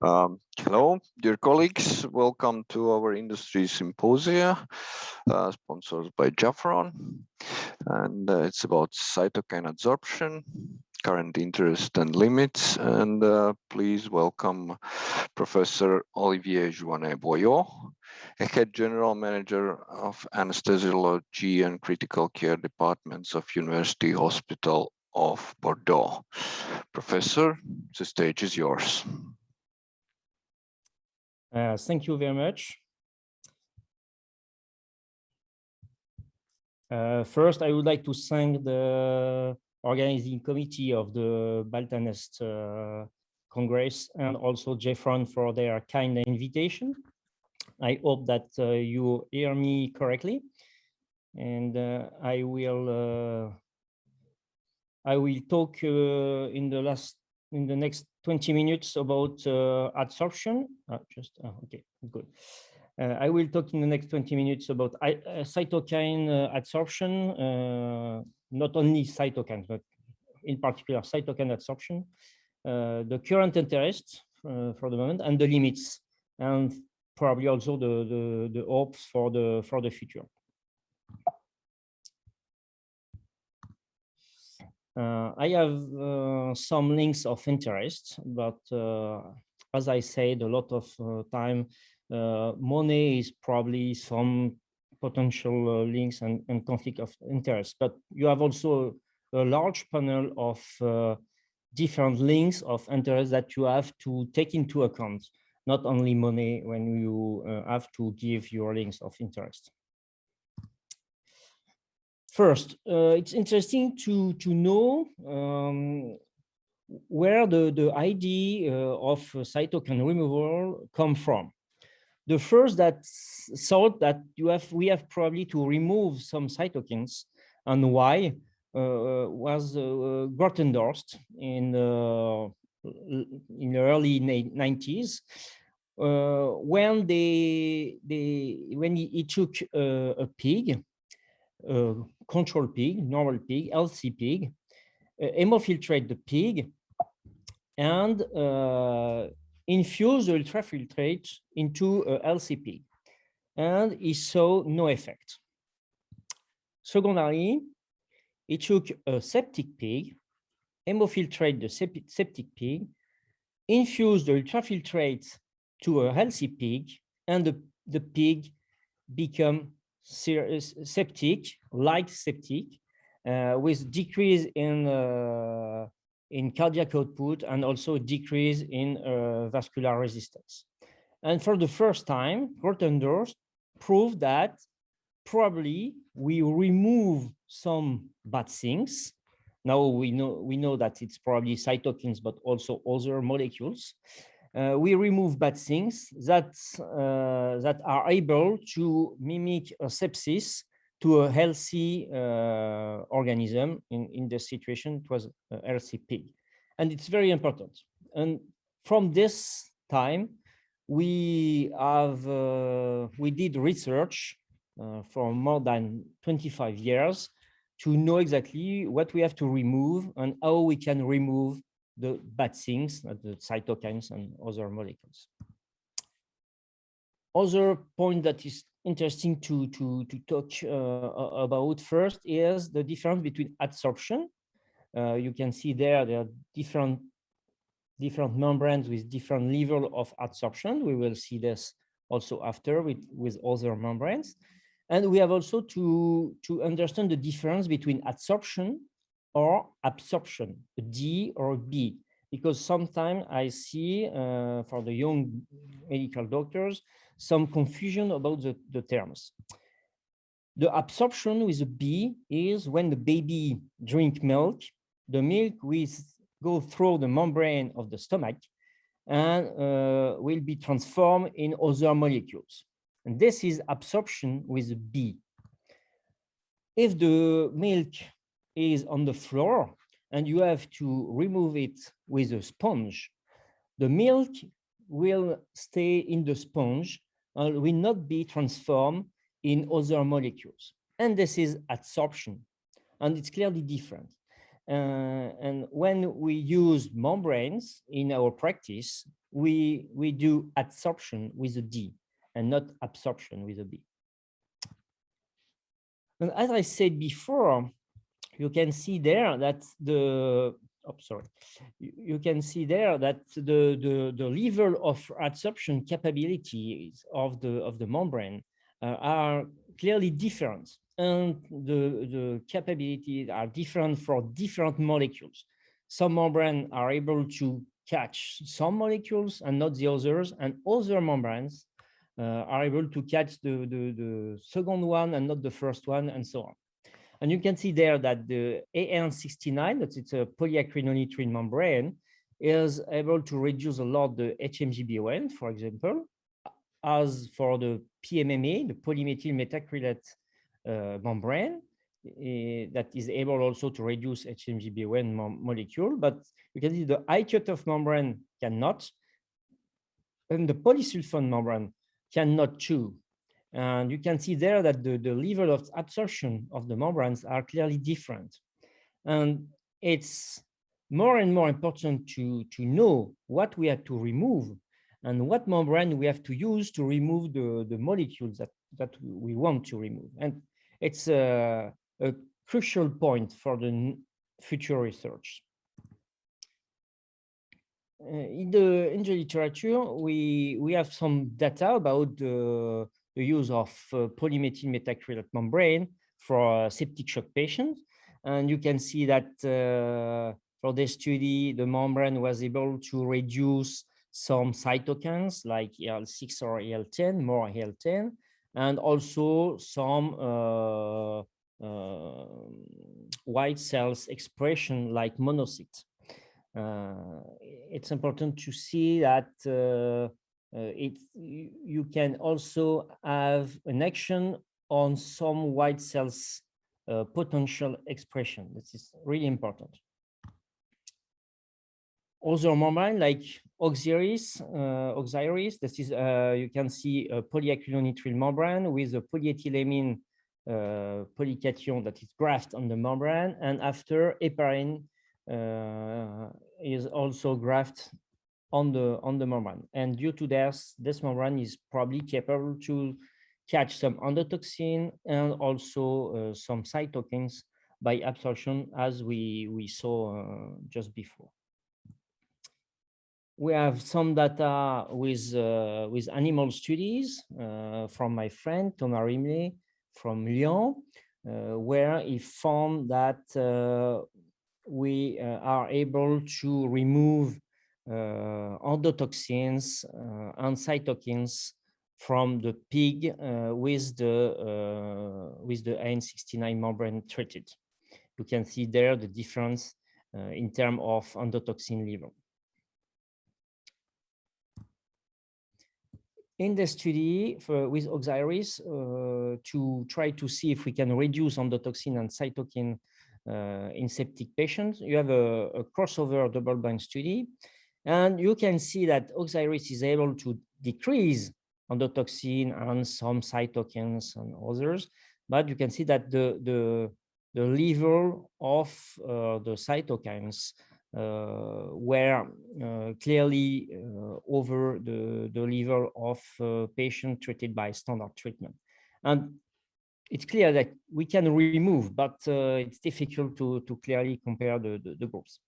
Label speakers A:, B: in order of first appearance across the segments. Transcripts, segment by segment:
A: Hello, dear colleagues. Welcome to our industry symposia, sponsored by Jafron. And it's about cytokine adsorption, current interest and limits. And please welcome Professor Olivier Joannet-Boyot, a head general manager of anesthesiology and critical care departments of University Hospital of Bordeaux. Professor, the stage is yours.
B: Thank you very much. First, I would like to thank the organizing committee of the BALTANEST Congress and also Jeffron for their kind invitation. I hope that you hear me correctly, and I will talk in the next 20 minutes about adsorption. Okay, good. I will talk in the next 20 minutes about cytokine adsorption, not only cytokines, but in particular cytokine adsorption, the current interest for the moment and the limits, and probably also the hopes for the future. I have some links of interest, but as I said, a lot of time, money is probably some potential links and conflict of interest. But you have also a large panel of different links of interest that you have to take into account, not only money when you have to give your links of interest. First, it's interesting to know where the idea of cytokine removal come from. The first that thought that we have probably to remove some cytokines, and why was Gortendorst in the early 90s, when he took a pig, control pig, normal pig, healthy pig, hemofiltrate the pig, and infuse the ultrafiltrate into a healthy pig, and he saw no effect. Secondly, he took a septic pig, hemofiltrate the septic pig, infused the ultrafiltrate to a healthy pig, and the pig become septic, light septic, with decrease in cardiac output and also decrease in vascular resistance. And for the first time, Gortendorst proved that probably we remove some bad things. Now we know that it's probably cytokines, but also other molecules. We remove bad things that are able to mimic a sepsis to a healthy organism. In this situation, it was a healthy pig, and it's very important. And from this time, we did research for more than 25 years to know exactly what we have to remove and how we can remove the bad things, the cytokines and other molecules. Other point that is interesting to talk about first is the difference between adsorption. You can see there are different membranes with different level of adsorption. We will see this also after with other membranes. And we have also to understand the difference between adsorption or absorption, a D or a B, because sometimes I see for the young medical doctors some confusion about the terms. The absorption with a B is when the baby drink milk, the milk will go through the membrane of the stomach and will be transformed in other molecules. And this is absorption with a B. If the milk is on the floor and you have to remove it with a sponge, the milk will stay in the sponge and will not be transformed in other molecules. And this is adsorption, and it's clearly different. And when we use membranes in our practice, we do adsorption with a D and not absorption with a B. And as I said before, you can see there that you can see there that the level of adsorption capabilities of the membrane are clearly different, and the capabilities are different for different molecules. Some membranes are able to catch some molecules and not the others, and other membranes are able to catch the second one and not the first one, and so on. And you can see there that the AN69, that it's a polyacrylonitrile membrane, is able to reduce a lot the HMGBON, for example. As for the PMMA, the polymethyl methacrylate membrane, that is able also to reduce HMGBON molecule, but you can see the high cutoff membrane cannot, and the polysulfone membrane cannot too. And you can see there that the level of absorption of the membranes are clearly different. And it's more and more important to know what we have to remove and what membrane we have to use to remove the molecules that we want to remove. And it's a crucial point for the future research. In the literature, we have some data about the use of polymethyl methacrylate membrane for septic shock patients. And you can see that for this study, the membrane was able to reduce some cytokines like EL6 or EL10, more EL10, and also some white cells expression like monocytes. It's important to see that you can also have an action on some white cells potential expression. This is really important. Other membrane like oxyris, this is you can see a polyacrylonitrile membrane with a polyethylamine polycation that is grafted on the membrane, and after heparin is also grafted on the membrane. And due to this membrane is probably capable to catch some endotoxin and also some cytokines by absorption, as we saw just before. We have some data with animal studies from my friend Thomas Rimley from Lyon, where he found that we are able to remove endotoxins and cytokines from the pig with the AN69 membrane treated. You can see there the difference in terms of endotoxin level. In the study with oxyris, to try to see if we can reduce endotoxin and cytokine in septic patients, you have a crossover double-blind study, and you can see that oxyris is able to decrease endotoxin and some cytokines and others, but you can see that the level of the cytokines were clearly over the level of patient treated by standard treatment. And it's clear that we can remove, but it's difficult to clearly compare the groups.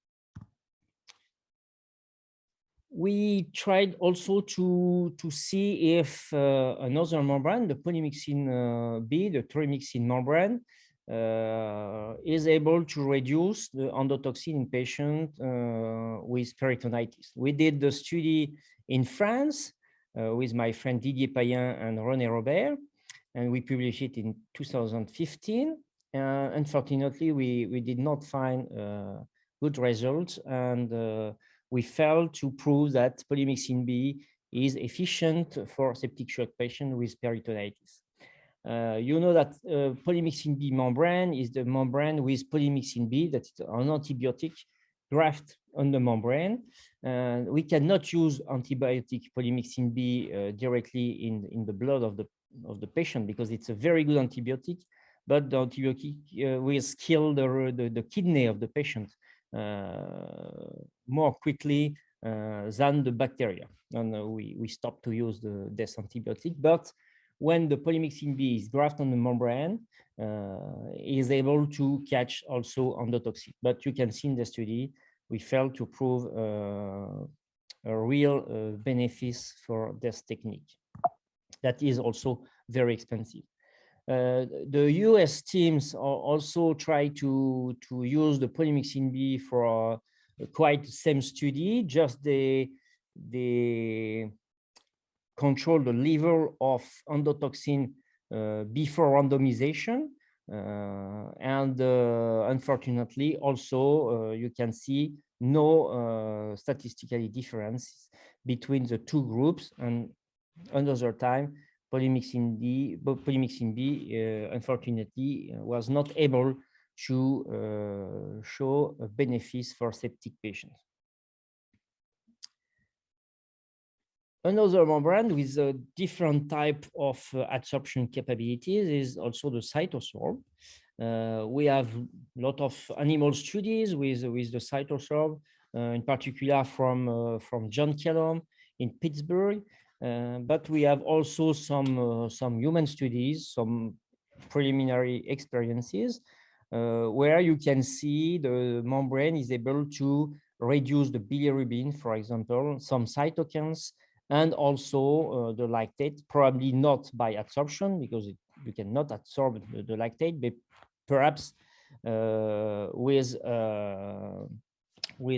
B: We tried also to see if another membrane, the polymyxin B, the trimyxin membrane, is able to reduce the endotoxin in patients with peritonitis. We did the study in France with my friend Didier Payen and René Robert, and we published it in 2015. Unfortunately, we did not find good results, and we failed to prove that polymyxin B is efficient for septic shock patients with peritonitis. You know that polymyxin B membrane is the membrane with polymyxin B, that is an antibiotic grafted on the membrane. We cannot use antibiotic polymyxin B directly in the blood of the patient, because it's a very good antibiotic, but the antibiotic will kill the kidney of the patient more quickly than the bacteria. And we stopped to use the DES antibiotic. But when the polymyxin B is grafted on the membrane, is able to catch also endotoxin. But you can see in the study, we failed to prove a real benefits for this technique. That is also very expensive. The US teams also try to use the polymyxin B for quite the same study, just they control the level of endotoxin before randomization. And unfortunately, also you can see no statistically difference between the two groups. And another time, polymyxin B, unfortunately, was not able to show benefits for septic patients. Another membrane with a different type of adsorption capabilities is also the cytosorb. We have a lot of animal studies with the cytosorb, in particular from John Kellum in Pittsburgh. But we have also some human studies, some preliminary experiences, where you can see the membrane is able to reduce the bilirubin, for example, some cytokines, and also the lactate, probably not by adsorption, because you cannot absorb the lactate, but perhaps with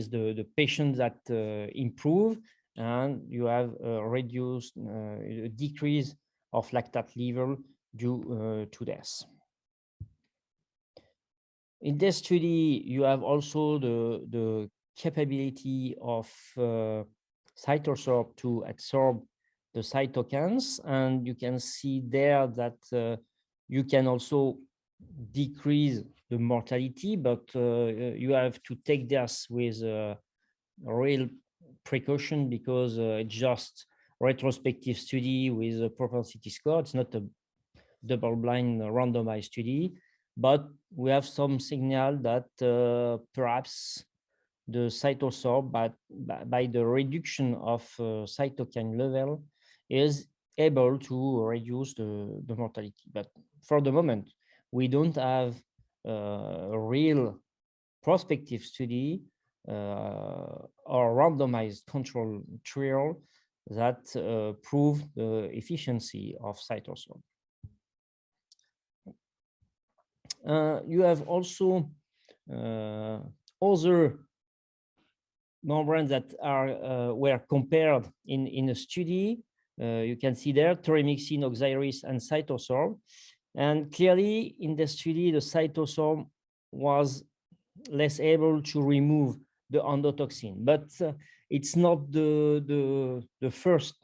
B: the patient that improve, and you have a reduced decrease of lactate level due to this. In this study, you have also the capability of cytosorb to absorb the cytokines, and you can see there that you can also decrease the mortality, but you have to take this with a real precaution, because it's just retrospective study with a propensity score. It's not a double-blind randomized study, but we have some signal that perhaps the cytosorb, by the reduction of cytokine level, is able to reduce the mortality. But for the moment, we don't have a real prospective study or randomized control trial that prove the efficiency of cytosorb. You have also other membranes that were compared in a study. You can see there trimixin, oxyris, and cytosorb. And clearly in the study, the cytosorb was less able to remove the endotoxin, but it's not the first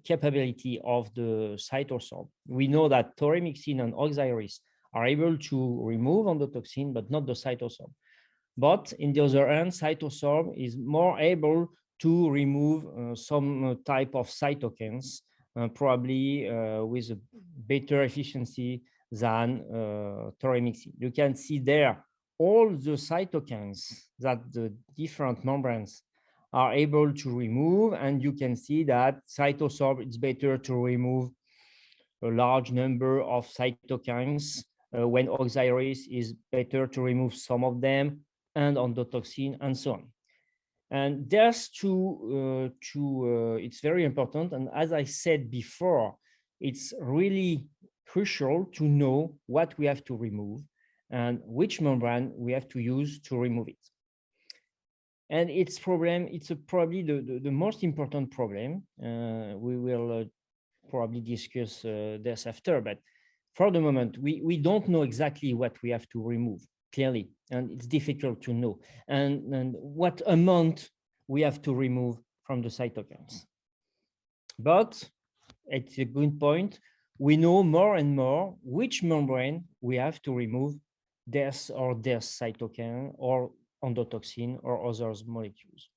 B: capability of the cytosorb. We know that trimixin and oxyris are able to remove endotoxin, but not the cytosorb. But in the other hand, cytosorb is more able to remove some type of cytokines, probably with a better efficiency than trimixin. You can see there all the cytokines that the different membranes are able to remove, and you can see that cytosorb, it's better to remove a large number of cytokines, when oxyris is better to remove some of them, and endotoxin, and so on. And there's it's very important. And as I said before, it's really crucial to know what we have to remove and which membrane we have to use to remove it. And it's probably the most important problem. We will probably discuss this after, but for the moment, we don't know exactly what we have to remove, clearly, and it's difficult to know, and what amount we have to remove from the cytokines. But it's a good point. We know more and more which membrane we have to remove this or this cytokine or endotoxin or other molecules.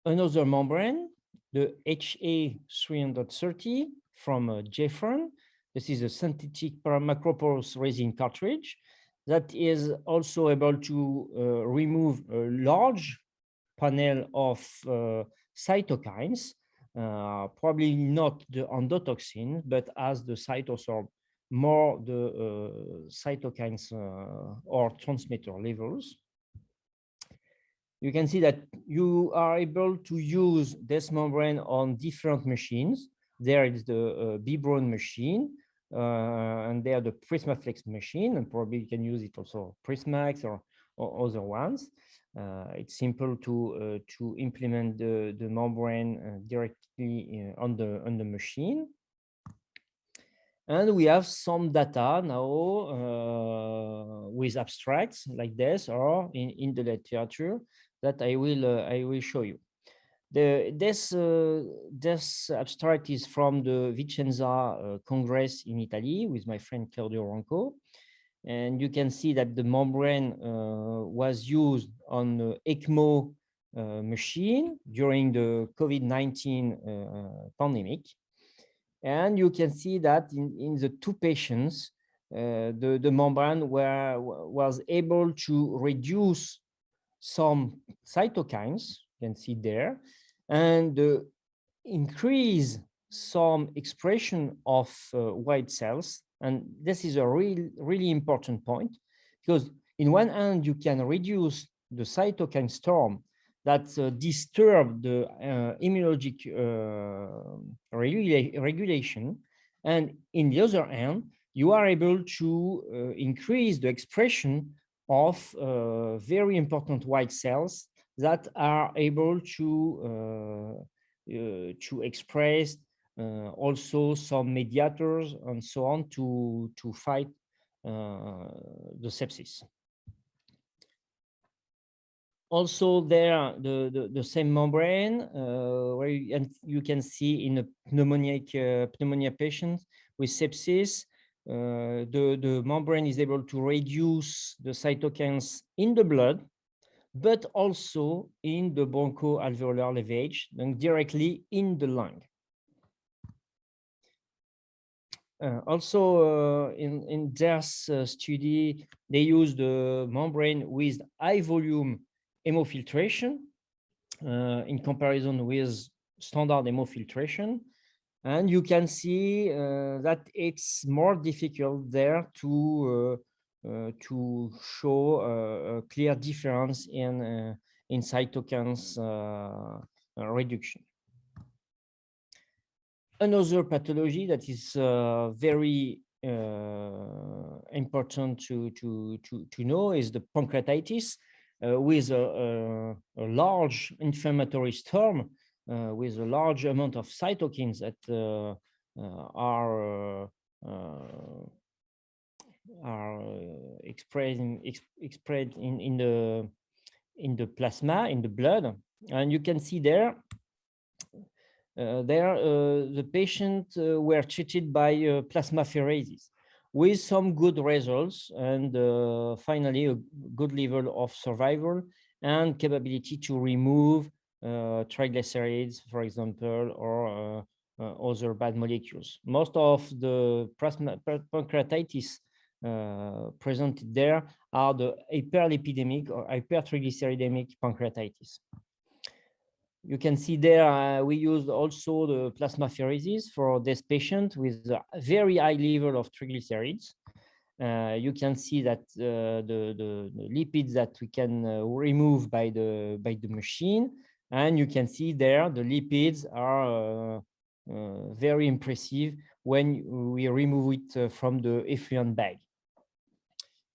B: Another membrane, the HA380 from Jeffron. This is a synthetic macroporous resin cartridge. that is also able to remove a large panel of cytokines, probably not the endotoxin, but as the cytosorb, more the cytokines or transmitter levels. You can see that you are able to use this membrane on different machines. There is the B-Brown machine, and there the Prismaflex machine, and probably you can use it also Prismax or other ones. It's simple to implement the membrane directly on the machine. And we have some data now with abstracts like this or in the literature that I will show you. This abstract is from the Vicenza Congress in Italy with my friend Claudio Ronco. And you can see that the membrane was used on the ECMO machine during the COVID-19 pandemic. And you can see that in the two patients, the membrane was able to reduce some cytokines, you can see there, and increase some expression of white cells. And this is a really important point, because in one hand, you can reduce the cytokine storm that disturb the immunologic regulation. And in the other hand, you are able to increase the expression of very important white cells that are able to express also some mediators and so on to fight the sepsis. Also there, the same membrane where you can see in a pneumonia patient with sepsis, the membrane is able to reduce the cytokines in the blood, but also in the bronchoalveolar lavage, and directly in the lung. Also, in their study, they used the membrane with high volume hemofiltration in comparison with standard hemofiltration. And you can see that it's more difficult there to show a clear difference in cytokines reduction. Another pathology that is very important to know is the pancreatitis with a large inflammatory storm with a large amount of cytokines that are expressed in the plasma, in the blood. And you can see there the patients were treated by plasmapheresis with some good results, and finally a good level of survival and capability to remove triglycerides, for example, or other bad molecules. Most of the pancreatitis presented there are the hyperlipidemic or hypertriglyceridemic pancreatitis. You can see there we used also the plasmapheresis for this patient with a very high level of triglycerides. You can see that the lipids that we can remove by the machine, and you can see there the lipids are very impressive when we remove it from the effluent bag.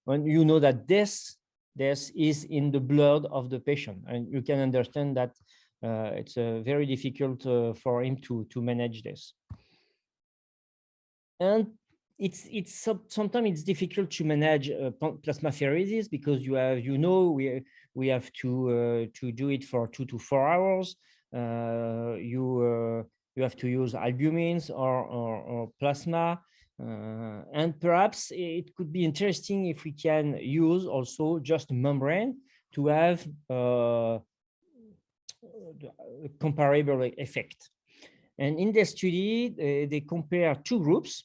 B: When you know that this is in the blood of the patient, and you can understand that it's very difficult for him to manage this. And sometimes it's difficult to manage plasmapheresis because we have to do it for 2 to 4 hours. You have to use albumins or plasma, and perhaps it could be interesting if we can use also just membrane to have a comparable effect. And in this study, they compare two groups.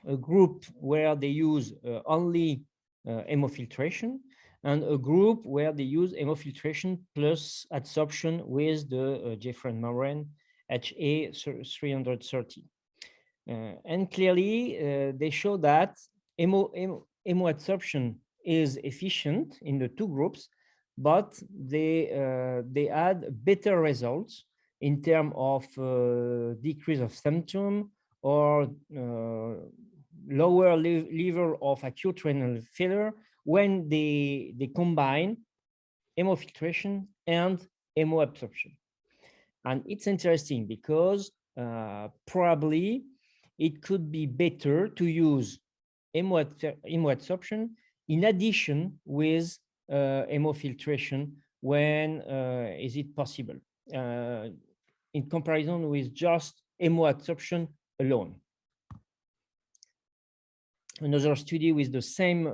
B: A group where they use only hemofiltration, and a group where they use hemofiltration plus adsorption with the different membrane HA380. And clearly, they show that hemoadsorption is efficient in the two groups, but they had better results in terms of decrease of symptom or lower level of acute renal failure when they combine hemofiltration and hemoabsorption. And it's interesting because probably it could be better to use hemoadsorption in addition with hemofiltration when is it possible, in comparison with just hemoadsorption alone. Another study with the same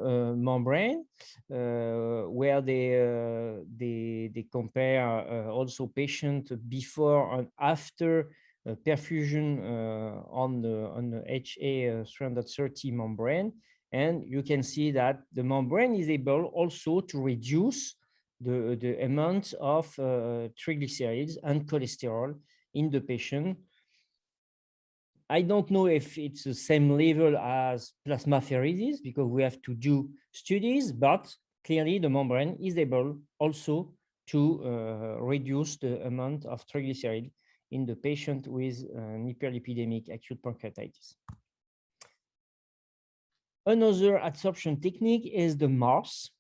B: membrane where they compare also patient before and after perfusion on the HA330 membrane, and you can see that the membrane is able also to reduce the amount of triglycerides and cholesterol in the patient. I don't know if it's the same level as plasmapheresis because we have to do studies, but clearly the membrane is able also to reduce the amount of triglyceride in the patient with an hyperlipidemic acute pancreatitis. Another adsorption technique is the MARS.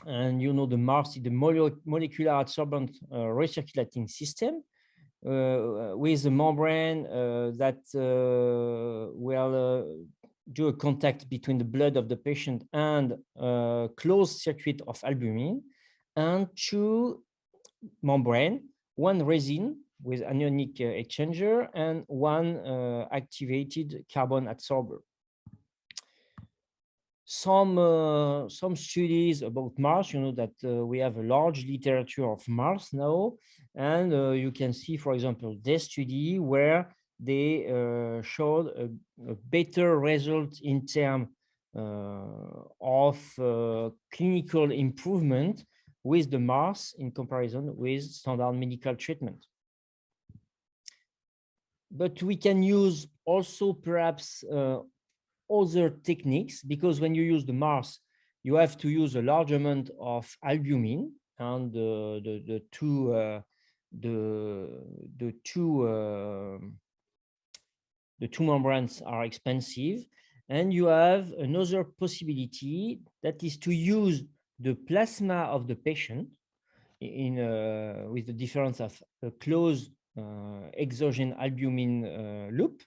B: And you know the MARS is the molecular adsorbent recirculating system. With a membrane that will do a contact between the blood of the patient and a closed circuit of albumin, and two membrane, one resin with anionic exchanger and one activated carbon adsorber. Some studies about Mars, you know that we have a large literature of Mars now, and you can see, for example, this study where they showed a better result in terms of clinical improvement with the Mars in comparison with standard medical treatment. But we can use also perhaps other techniques, because when you use the Mars, you have to use a large amount of albumin, and the two membranes are expensive. And you have another possibility, that is to use the plasma of the patient in with the difference of a closed exogenous albumin loop.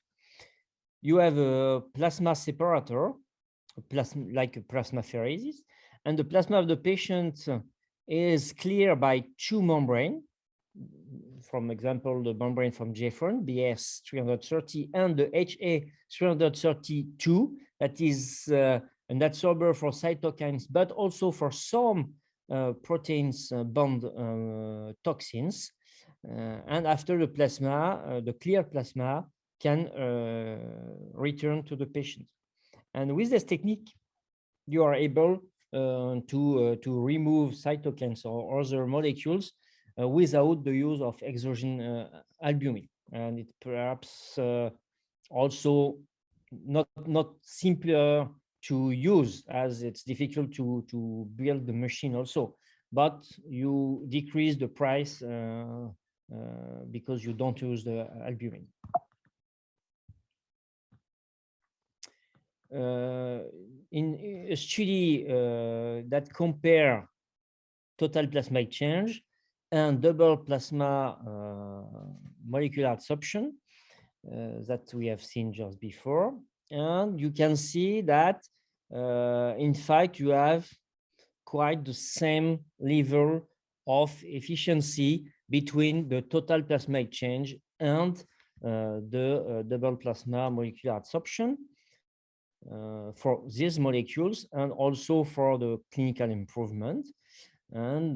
B: You have a plasma separator, like a plasmapheresis, and the plasma of the patient is cleared by two membranes. For example, the membrane from Jeffron, BS330, and the HA332, that is an adsorber for cytokines, but also for some proteins bound toxins. And after the plasma, the clear plasma can return to the patient. And with this technique, you are able to remove cytokines or other molecules without the use of exogenous albumin. And it perhaps also not simpler to use, as it's difficult to build the machine also, but you decrease the price because you don't use the albumin. In a study that compare total plasma exchange and double plasma molecular adsorption that we have seen just before, and you can see that in fact you have quite the same level of efficiency between the total plasma exchange and the double plasma molecular adsorption for these molecules, and also for the clinical improvement. And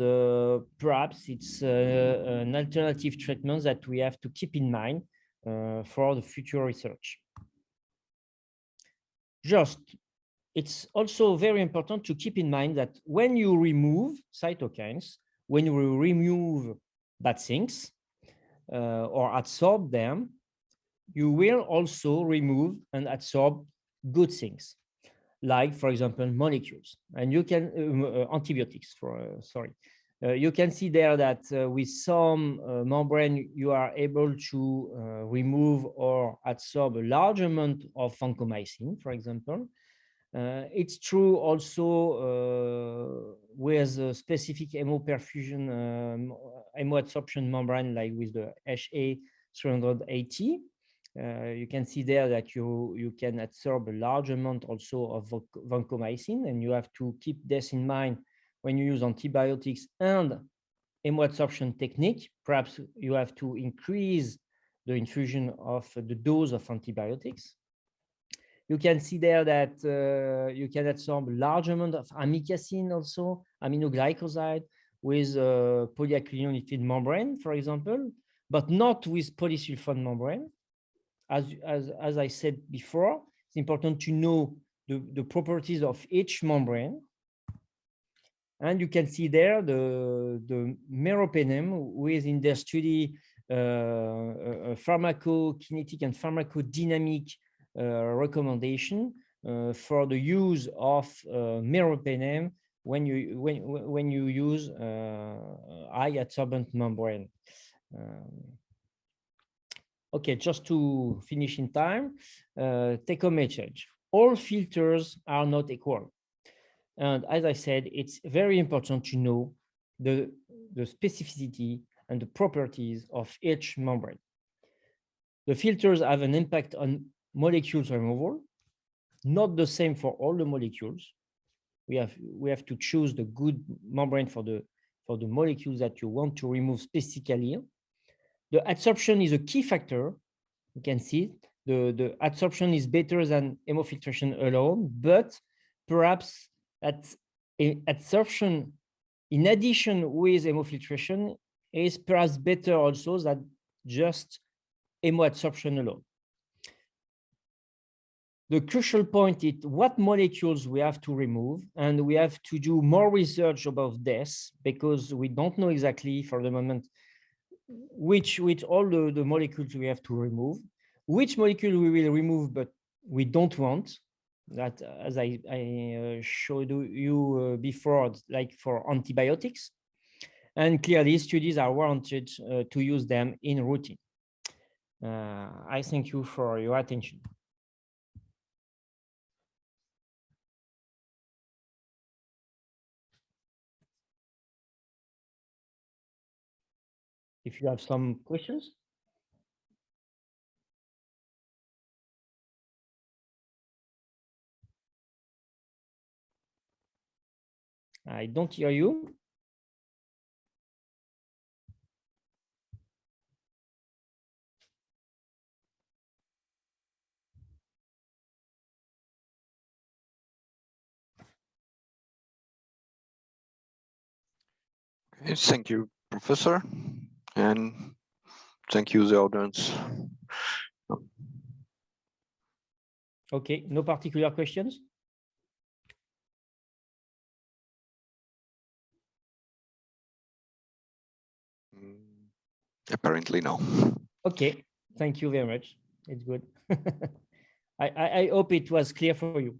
B: perhaps it's an alternative treatment that we have to keep in mind for the future research. Just it's also very important to keep in mind that when you remove cytokines, when you remove bad things or adsorb them, you will also remove and adsorb good things, like, for example, molecules. And you can, antibiotics, you can see there that with some membrane, you are able to remove or adsorb a large amount of vancomycin, for example. It's true also with a specific hemoperfusion, hemoadsorption membrane, like with the HA380. You can see there that you can adsorb a large amount also of vancomycin, and you have to keep this in mind when you use antibiotics and hemoadsorption technique. Perhaps you have to increase the infusion of the dose of antibiotics. You can see there that you can adsorb a large amount of amikacin, also aminoglycoside, with polyacrylonitide membrane, for example, but not with polysulfone membrane. As I said before, it's important to know the properties of each membrane. And you can see there the meropenem within their study pharmacokinetic and pharmacodynamic recommendation for the use of meropenem when you use high adsorbent membrane. Okay, just to finish in time, take home message. All filters are not equal. And as I said, it's very important to know the specificity and the properties of each membrane. The filters have an impact on molecules removal, not the same for all the molecules. We have to choose the good membrane for the molecules that you want to remove specifically. The adsorption is a key factor. You can see the adsorption is better than hemofiltration alone, but perhaps adsorption in addition with hemofiltration is perhaps better also than just hemoadsorption alone. The crucial point is what molecules we have to remove, and we have to do more research about this because we don't know exactly for the moment which all the molecules we have to remove, which molecule we will remove but we don't want. That, as I showed you before, like for antibiotics. And clearly studies are warranted to use them in routine. I thank you for your attention. If you have some questions. I don't hear you.
A: Okay, thank you, Professor, and thank you, the audience.
B: Okay, no particular questions?
A: Apparently, no.
B: Okay, thank you very much. It's good. I hope it was clear for you.